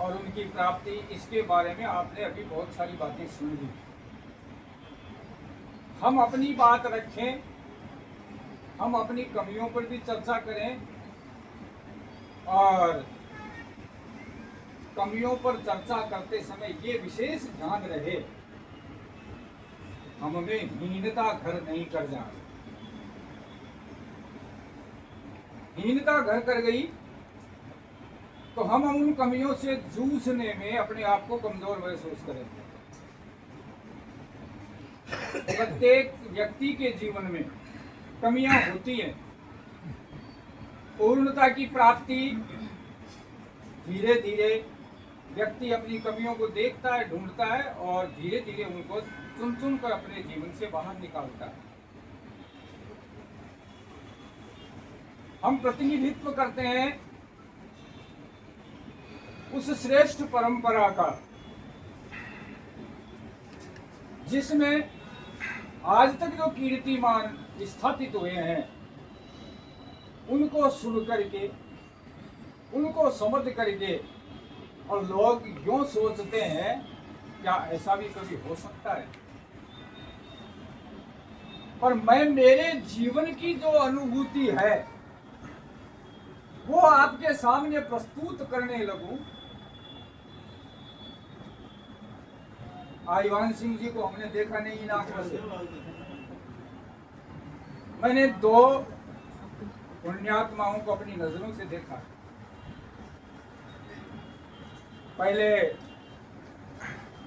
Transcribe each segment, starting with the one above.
और उनकी प्राप्ति, इसके बारे में आपने अभी बहुत सारी बातें सुन ली। हम अपनी बात रखें, हम अपनी कमियों पर भी चर्चा करें और कमियों पर चर्चा करते समय ये विशेष ध्यान रहे हमें हीनता घर नहीं कर जाए। हीनता घर कर गई तो हम उन कमियों से जूझने में अपने आप को कमजोर महसूस करेंगे। प्रत्येक व्यक्ति के जीवन में कमियां होती हैं। पूर्णता की प्राप्ति धीरे धीरे व्यक्ति अपनी कमियों को देखता है, ढूंढता है और धीरे धीरे उनको चुन चुन कर अपने जीवन से बाहर निकालता है। हम प्रतिनिधित्व करते हैं उस श्रेष्ठ परंपरा का जिसमें आज तक जो कीर्तिमान स्थापित हुए हैं उनको सुन करके, उनको समझ करके, और लोग यूं सोचते हैं क्या ऐसा भी कभी हो सकता है। पर मैं मेरे जीवन की जो अनुभूति है वो आपके सामने प्रस्तुत करने लगूं। आईवान सिंह जी को हमने देखा नहीं इन आंखों से। मैंने 2 पुण्यात्माओं को अपनी नजरों से देखा। पहले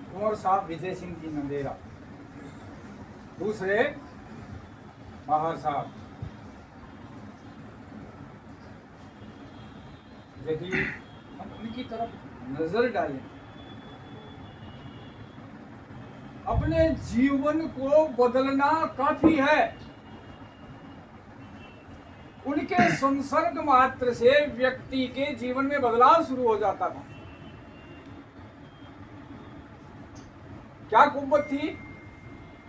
कुंवर साहब विजय सिंह जी नंदेरा, दूसरे बाहर साहब। यदि हम उनकी तरफ नजर डालें, अपने जीवन को बदलना काफी है। उनके संसर्ग मात्र से व्यक्ति के जीवन में बदलाव शुरू हो जाता था। क्या कुव्वत थी?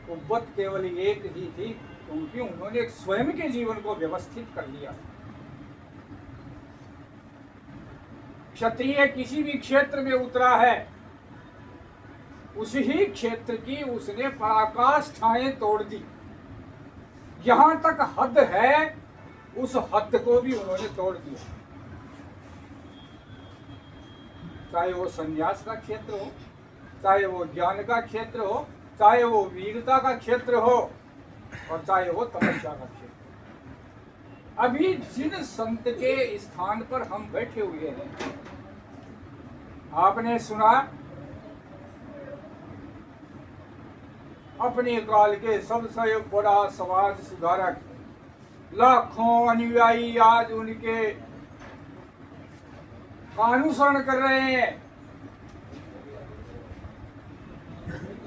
कुव्वत केवल एक ही थी, क्योंकि उन्होंने स्वयं के जीवन को व्यवस्थित कर लिया। क्षत्रिय किसी भी क्षेत्र में उतरा है, उसी ही क्षेत्र की उसने पराकाष्ठाएं तोड़ दी। यहां तक हद है, उस हद को भी उन्होंने तोड़ दिया। चाहे वो संन्यास का क्षेत्र हो, चाहे वो ज्ञान का क्षेत्र हो, चाहे वो वीरता का क्षेत्र हो, और चाहे वो तपस्या का क्षेत्र। अभी जिन संत के स्थान पर हम बैठे हुए हैं, आपने सुना अपने काल के सबसे बड़ा समाज सुधारक, लाखों अनुयायी आज उनके अनुसरण कर रहे हैं।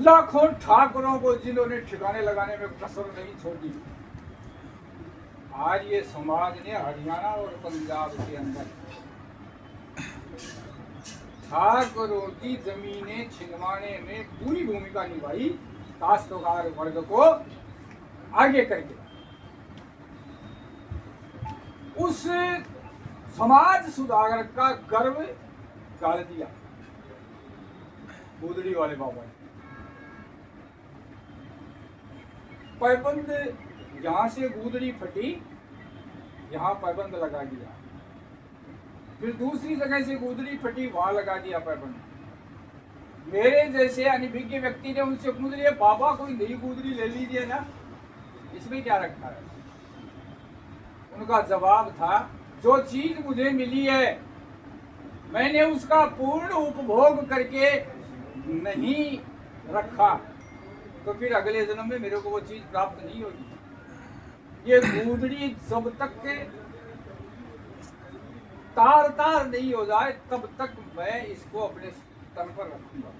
लाखों ठाकुरों को जिन्होंने ठिकाने लगाने में कसर नहीं छोड़ी। आज ये समाज ने हरियाणा और पंजाब के अंदर ठाकुरों की जमीनें छिनवाने में पूरी भूमिका निभाई, काश्तकार वर्ग को आगे करके। उस समाज सुधारक का गर्व गाल दिया गुदड़ी वाले बाबा ने। पैबंद यहां से गुदड़ी फटी, यहां पैबंद लगा दिया। फिर दूसरी जगह से गुदड़ी फटी, वहां लगा दिया पैबंद। मेरे जैसे अनभिज्ञ व्यक्ति ने उनसे पूछ लिया, बाबा कोई नई गुदड़ी ले लीजिए ना, इसमें क्या रखा है? उनका जवाब था, जो चीज मुझे मिली है मैंने उसका पूर्ण उपभोग करके नहीं रखा, तो फिर अगले जन्म में मेरे को वो चीज प्राप्त नहीं होगी। ये गुदड़ी जब तक के तार तार नहीं हो जाए तब तक मैं इसको अपने तन पर रखूंगा।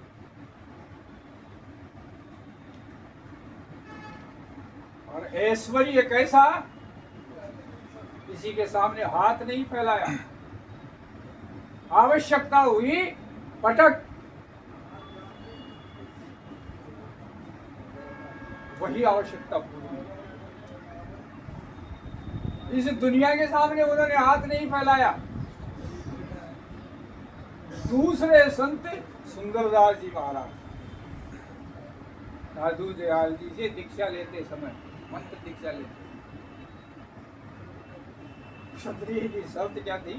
और ऐश्वर्य कैसा? किसी के सामने हाथ नहीं फैलाया, आवश्यकता हुई पटक, वही आवश्यकता पूरी। इस दुनिया के सामने उन्होंने हाथ नहीं फैलाया। दूसरे संत सुंदरदास जी महाराज साधु दयाल जी से दीक्षा लेते समय मंत्र दीक्षा लेते, क्षत्रिय की शब्द क्या थी?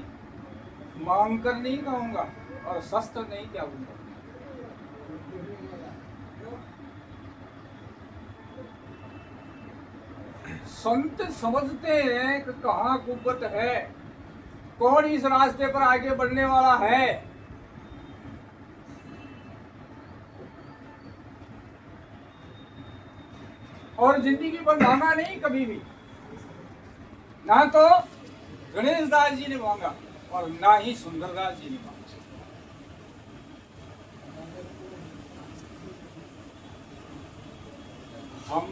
मांग कर नहीं कहूंगा और शस्त्र नहीं त्यागूंगा। संत समझते हैं कि कहाँ कुव्वत है, कौन इस रास्ते पर आगे बढ़ने वाला है। और जिंदगी पर मांगा नहीं कभी भी, ना तो गणेश दास जी ने मांगा और ना ही सुंदरदास जी ने मांगा। हम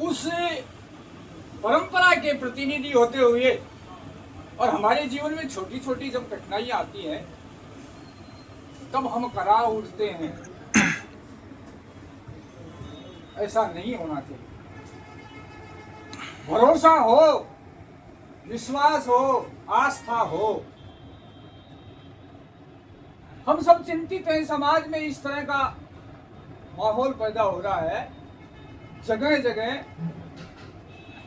उस परंपरा के प्रतिनिधि होते हुए और हमारे जीवन में छोटी छोटी जब कठिनाइयां आती हैं तब हम करा उठते हैं। ऐसा नहीं होना चाहिए। भरोसा हो, विश्वास हो, आस्था हो। हम सब चिंतित हैं, समाज में इस तरह का माहौल पैदा हो रहा है, जगह जगह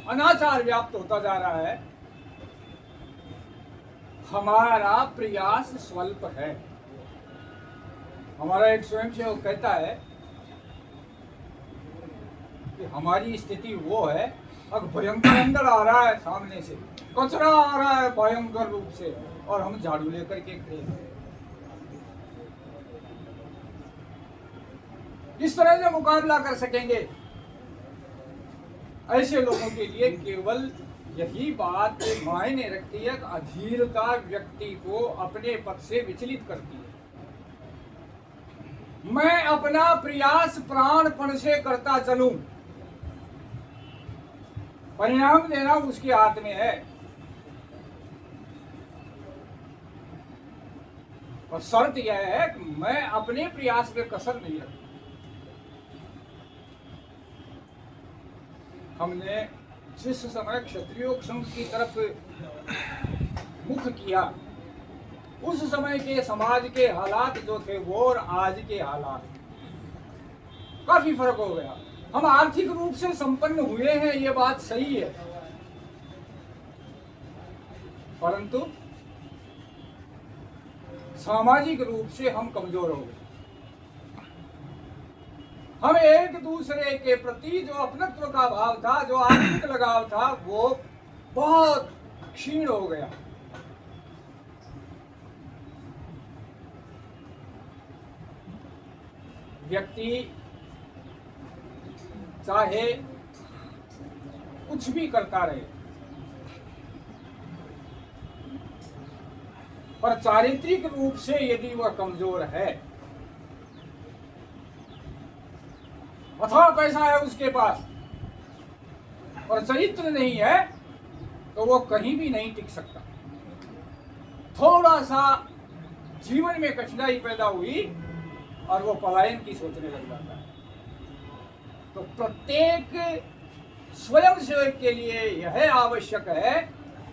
अनाचार व्याप्त होता जा रहा है। हमारा प्रयास स्वल्प है। हमारा एक स्वयंसेवक कहता है कि हमारी स्थिति वो है, अब भयंकर अंदर आ रहा है, सामने से कचरा आ रहा है भयंकर रूप से और हम झाड़ू लेकर के खड़े हैं। किस तरह से मुकाबला कर सकेंगे? ऐसे लोगों के लिए केवल यही बात मायने रखती है कि अधीरता व्यक्ति को अपने पद से विचलित करती है। मैं अपना प्रयास प्राणपण से करता चलूं, परिणाम देना उसके हाथ में है। और शर्त यह है कि मैं अपने प्रयास में कसर नहीं रखता। हमने जिस समय क्षत्रिय संघ की तरफ मुख किया, उस समय के समाज के हालात जो थे वो और आज के हालात काफी फर्क हो गया। हम आर्थिक रूप से संपन्न हुए हैं, ये बात सही है, परंतु सामाजिक रूप से हम कमजोर हो गए। हम एक दूसरे के प्रति जो अपनत्व का भाव था, जो आत्मिक लगाव था, वो बहुत क्षीण हो गया। व्यक्ति चाहे कुछ भी करता रहे, पर चारित्रिक रूप से यदि वह कमजोर है, अथवा पैसा है उसके पास और चरित्र नहीं है, तो वो कहीं भी नहीं टिक सकता। थोड़ा सा जीवन में कठिनाई पैदा हुई और वो पलायन की सोचने लग जाता है। तो प्रत्येक स्वयं सेवक के लिए यह आवश्यक है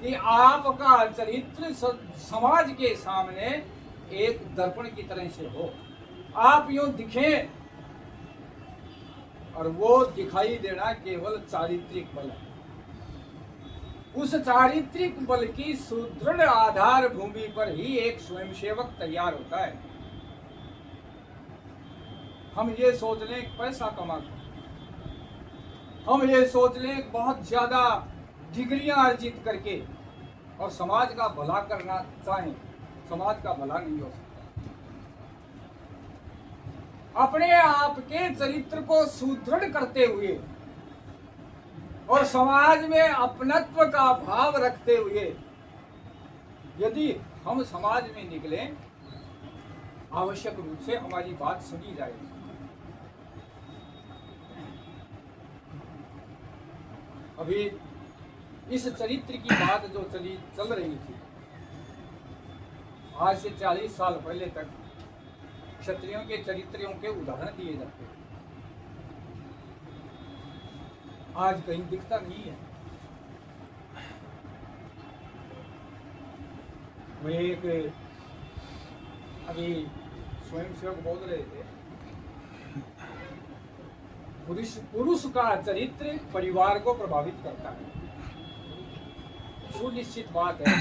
कि आपका चरित्र समाज के सामने एक दर्पण की तरह से हो। आप यूं दिखें, और वो दिखाई देना केवल चारित्रिक बल है। उस चारित्रिक बल की सुदृढ़ आधार भूमि पर ही एक स्वयंसेवक तैयार होता है। हम ये सोच लें पैसा कमा कर, हम ये सोच लें बहुत ज्यादा डिग्रियां अर्जित करके और समाज का भला करना चाहें, समाज का भला नहीं हो सकता। अपने आप के चरित्र को सुदृढ़ करते हुए और समाज में अपनत्व का भाव रखते हुए यदि हम समाज में निकलें, आवश्यक रूप से हमारी बात सुनी जाएगी। अभी इस चरित्र की बात जो चल रही थी, आज से 40 साल पहले तक क्षत्रियों के चरित्रों के उदाहरण दिए जाते हैं। आज कहीं दिखता नहीं है। मैं एक अभी स्वयंसेवक बोल रहे थे, पुरुष का चरित्र परिवार को प्रभावित करता है। सुनिश्चित बात है,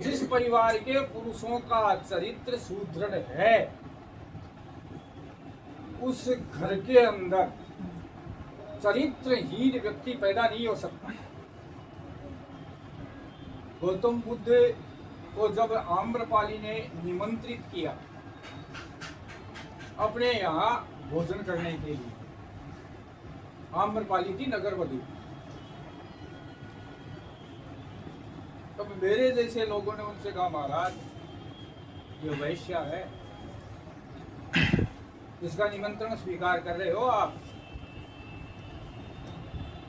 जिस परिवार के पुरुषों का चरित्र सुदृढ़ है, उस घर के अंदर चरित्रहीन व्यक्ति पैदा नहीं हो सकता। गौतम बुद्ध को जब आम्रपाली ने निमंत्रित किया अपने यहाँ भोजन करने के लिए, आम्रपाली थी नगरवधु, तब मेरे जैसे लोगों ने उनसे कहा, महाराज ये वैश्य है, इसका निमंत्रण स्वीकार कर रहे हो आप?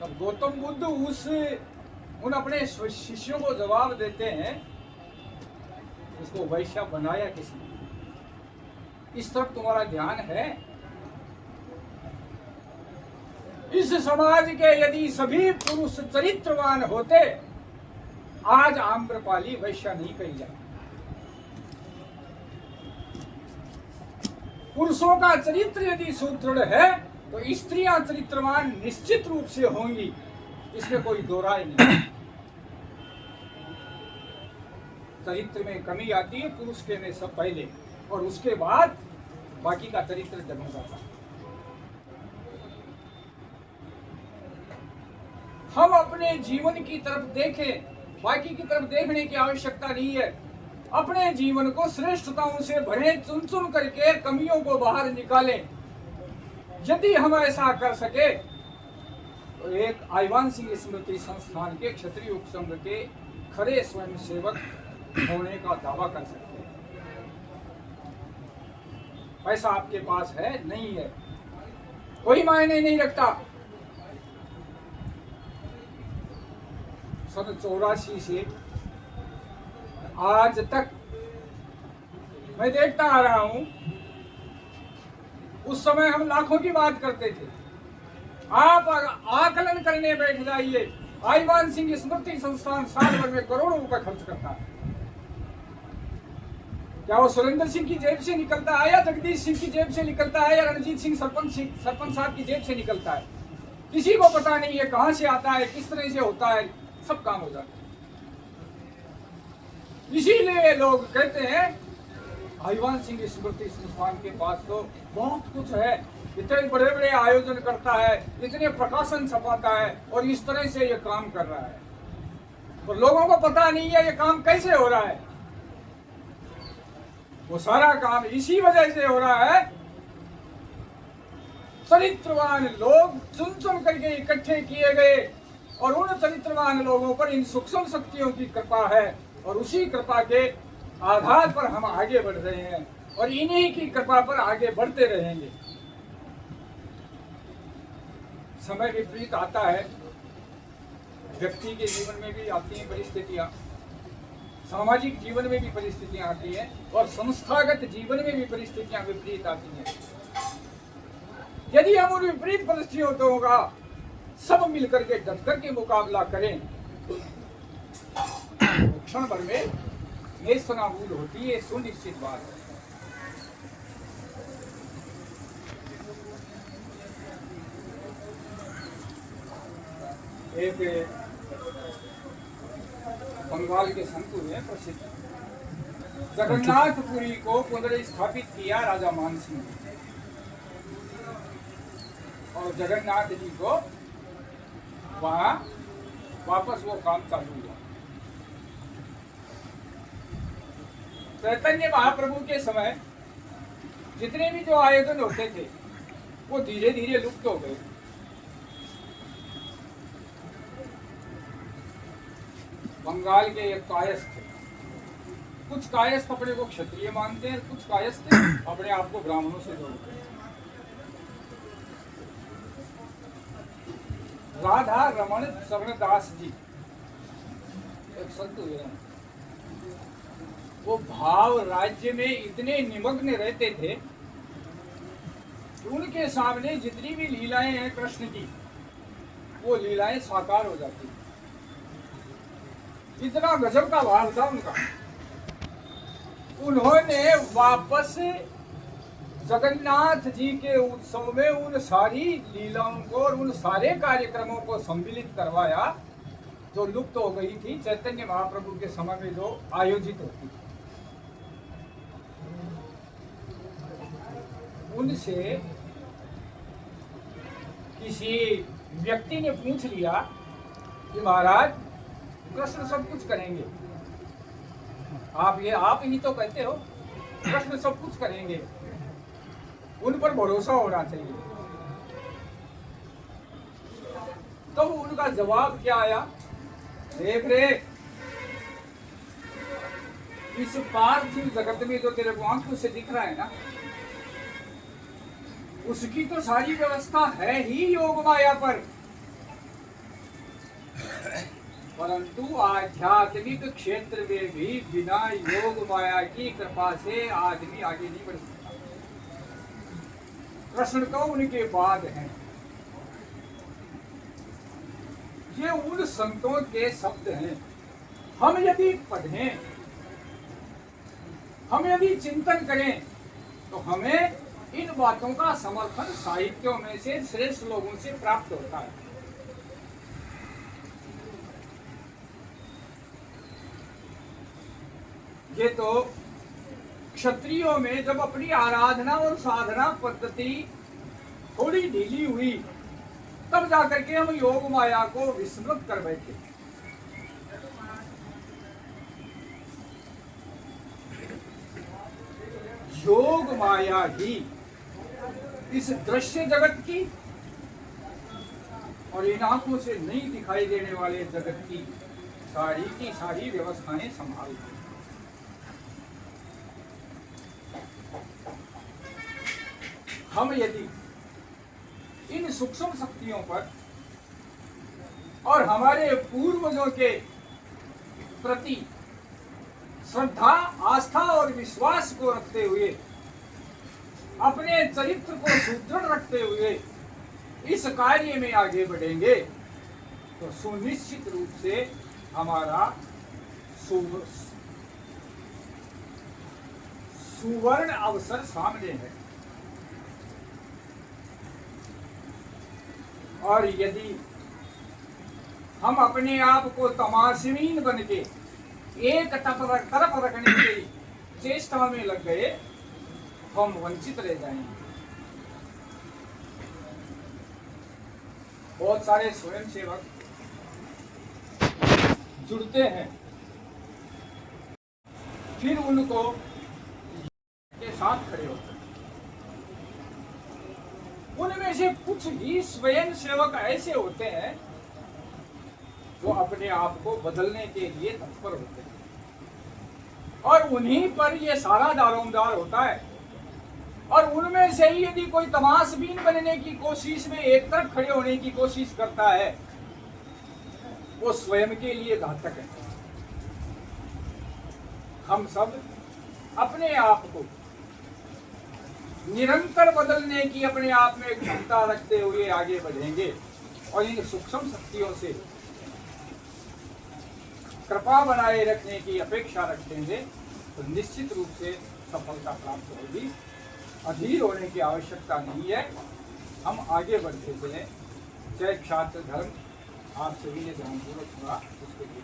तब गौतम बुद्ध उन अपने शिष्यों को जवाब देते हैं, इसको वैश्य बनाया किसने? इस तरफ तुम्हारा ध्यान है? इस समाज के यदि सभी पुरुष चरित्रवान होते, आज आम्रपाली वैश्य नहीं कही जाती। पुरुषों का चरित्र यदि सुदृढ़ है तो स्त्रियां चरित्रवान निश्चित रूप से होंगी, इसमें कोई दो राय नहीं। चरित्र में कमी आती है पुरुष के में सब पहले, और उसके बाद बाकी का चरित्र जन्म जाता है। हम अपने जीवन की तरफ देखें, बाकी की तरफ देखने की आवश्यकता नहीं है। अपने जीवन को श्रेष्ठताओं से भरे, चुन चुन करके कमियों को बाहर निकालें। यदि हम ऐसा कर सके तो एक आईवान सिंह स्मृति संस्थान के क्षत्रिय उपसंघ के खरे स्वयंसेवक होने का दावा कर सकते हैं। पैसा आपके पास है नहीं है, कोई मायने नहीं रखता। सन 84 से आज तक मैं देखता आ रहा हूं, उस समय हम लाखों की बात करते थे। आप आकलन करने बैठ जाइए, आईवान सिंह स्मृति संस्थान साल भर में करोड़ों रुपए खर्च करता है। क्या वो सुरेंद्र सिंह की जेब से निकलता है, या जगदीश सिंह की जेब से निकलता है, या रणजीत सिंह सरपंच साहब की जेब से निकलता है? किसी को पता नहीं है कहां से आता है, किस तरह से होता है, सब काम हो जाता है। इसीलिए लोग कहते हैं आईवान सिंह स्मृति संस्थान के पास तो बहुत कुछ है, इतने बड़े बड़े आयोजन करता है, इतने प्रकाशन छपाता है, और इस तरह से ये काम कर रहा है। और लोगों को पता नहीं है ये काम कैसे हो रहा है। वो सारा काम इसी वजह से हो रहा है, चरित्रवान लोग चुन चुन करके इकट्ठे किए गए, और उन चरित्रवान लोगों पर इन सूक्ष्म शक्तियों की कृपा है, और उसी कृपा के आधार पर हम आगे बढ़ रहे हैं, और इन्हीं की कृपा पर आगे बढ़ते रहेंगे। समय विपरीत आता है, व्यक्ति के जीवन में भी आती हैं परिस्थितियां, सामाजिक जीवन में भी परिस्थितियां आती हैं, और संस्थागत जीवन में भी परिस्थितियां विपरीत आती हैं। यदि हम उन विपरीत परिस्थितियों का सब मिलकर के डट करके मुकाबला करें तो क्षण भर में नेस्तनाबूद होती है, सुनिश्चित बात है। एक बंगाल के संत हुए प्रसिद्ध, जगन्नाथपुरी को पुनर्स्थापित किया राजा मानसिंह ने, और जगन्नाथ जी को वहां वापस वो काम चालू हुआ। चैतन्य महाप्रभु के समय जितने भी जो आयोजन होते थे वो धीरे धीरे लुप्त हो गए। बंगाल के एक कायस्थ थे, कुछ कायस्थ अपने को क्षत्रिय मानते हैं, कुछ कायस्थ अपने आप को ब्राह्मणों से जोड़ते हैं। राधा रमण शरणदास जी एक संत हुए हैं, वो भाव राज्य में इतने निमग्न रहते थे कि उनके सामने जितनी भी लीलाएं हैं कृष्ण की, वो लीलाएं साकार हो जाती। इतना गजब का भाव था उनका। उन उन्होंने वापस जगन्नाथ जी के उत्सव में उन सारी लीलाओं को और उन सारे कार्यक्रमों को सम्मिलित करवाया जो लुप्त हो गई थी चैतन्य महाप्रभु के समय में जो आयोजित होती थी। उनसे किसी व्यक्ति ने पूछ लिया कि महाराज कृष्ण सब कुछ करेंगे, आप ही तो कहते हो कृष्ण सब कुछ करेंगे, उन पर भरोसा होना चाहिए। तो उनका जवाब क्या आया, देख रे इस पार्थिव जगत में जो तेरे को आंखों से दिख रहा है ना, उसकी तो सारी व्यवस्था है ही योग माया पर, परंतु आध्यात्मिक क्षेत्र में भी बिना योग माया की कृपा से आदमी आगे नहीं बढ़ सकता। कृष्ण तो उनके बाद हैं। ये उन संतों के शब्द हैं। हम यदि पढ़ें, हम यदि चिंतन करें तो हमें इन बातों का समर्थन साहित्यों में से श्रेष्ठ लोगों से प्राप्त होता है। ये तो क्षत्रियों में जब अपनी आराधना और साधना पद्धति थोड़ी ढीली हुई तब जाकर के हम योग माया को विस्मृत कर बैठे। योग माया ही इस दृश्य जगत की और इन आंखों से नहीं दिखाई देने वाले जगत की सारी व्यवस्थाएं संभालती। हम यदि इन सूक्ष्म शक्तियों पर और हमारे पूर्वजों के प्रति श्रद्धा, आस्था और विश्वास को रखते हुए, अपने चरित्र को सुदृढ़ रखते हुए इस कार्य में आगे बढ़ेंगे तो सुनिश्चित रूप से हमारा सुवर्ण अवसर सामने है। और यदि हम अपने आप को तमाशबीन बन के एक तरफ रखने की चेष्टा में लग गए, हम वंचित रह जाएंगे। बहुत सारे स्वयंसेवक जुड़ते हैं, फिर उनको के साथ खड़े होते हैं। उनमें से कुछ ही स्वयंसेवक ऐसे होते हैं जो अपने आप को बदलने के लिए तत्पर होते हैं और उन्हीं पर यह सारा दारोमदार होता है। और उनमें से ही यदि कोई तमाशबीन बनने की कोशिश में एक तरफ खड़े होने की कोशिश करता है, वो स्वयं के लिए घातक है। हम सब अपने आप को निरंतर बदलने की अपने आप में क्षमता रखते हुए आगे बढ़ेंगे और इन सूक्ष्म शक्तियों से कृपा बनाए रखने की अपेक्षा रखेंगे तो निश्चित रूप से सफलता प्राप्त होगी। अधीर होने की आवश्यकता नहीं है, हम आगे बढ़ते चलें। जय क्षात्र धर्म आप सभी ने ध्यानपूर्वक सुना, उसके लिए